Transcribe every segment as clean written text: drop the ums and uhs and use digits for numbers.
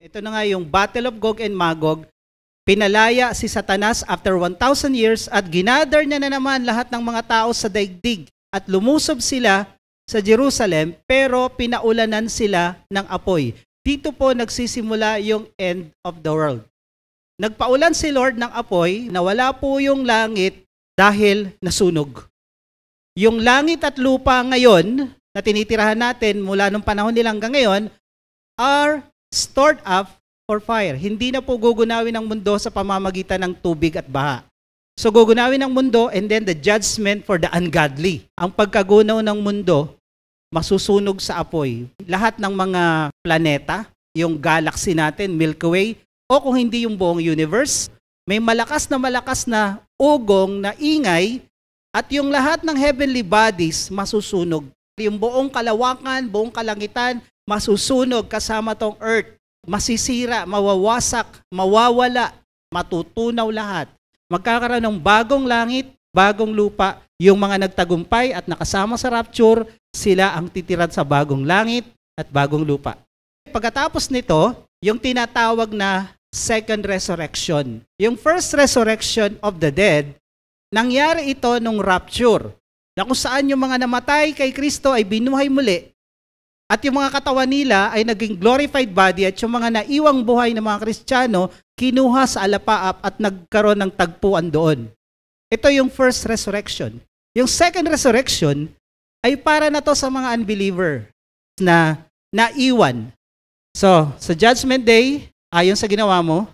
Ito na nga yung Battle of Gog and Magog. Pinalaya si Satanas after 1,000 years at ginather niya na naman lahat ng mga tao sa daigdig at lumusob sila sa Jerusalem pero pinaulanan sila ng apoy. Dito po nagsisimula yung end of the world. Nagpaulan si Lord ng apoy, nawala po yung langit dahil nasunog. Yung langit at lupa ngayon na tinitirahan natin mula nung panahon nila hanggang ngayon are stored up for fire. Hindi na po gugunawin ang mundo sa pamamagitan ng tubig at baha. So gugunawin ang mundo and then the judgment for the ungodly. Ang pagkagunaw ng mundo, masusunog sa apoy. Lahat ng mga planeta, yung galaxy natin, Milky Way, o kung hindi yung buong universe, may malakas na ugong na ingay at yung lahat ng heavenly bodies masusunog. Yung buong kalawakan, buong kalangitan, masusunog kasama tong earth. Masisira, mawawasak, mawawala, matutunaw lahat. Magkakaroon ng bagong langit, bagong lupa. Yung mga nagtagumpay at nakasama sa rapture, sila ang titira sa bagong langit at bagong lupa. Pagkatapos nito, yung tinatawag na second resurrection. Yung first resurrection of the dead, nangyari ito nung rapture, na kung saan yung mga namatay kay Kristo ay binuhay muli, at yung mga katawan nila ay naging glorified body, at yung mga naiwang buhay ng mga Kristiyano, kinuha sa alapaap at nagkaroon ng tagpuan doon. Ito yung first resurrection. Yung second resurrection ay para na to sa mga unbeliever na naiwan. So, sa Judgment Day, ayon sa ginawa mo,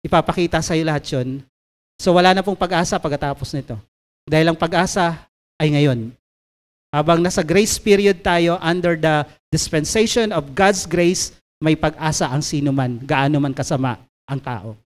ipapakita sa iyo lahat yun. So, wala na pong pag-asa pagkatapos nito. Dahil ang pag-asa ay ngayon. Habang nasa grace period tayo, under the dispensation of God's grace, may pag-asa ang sino man, gaano man kasama ang tao.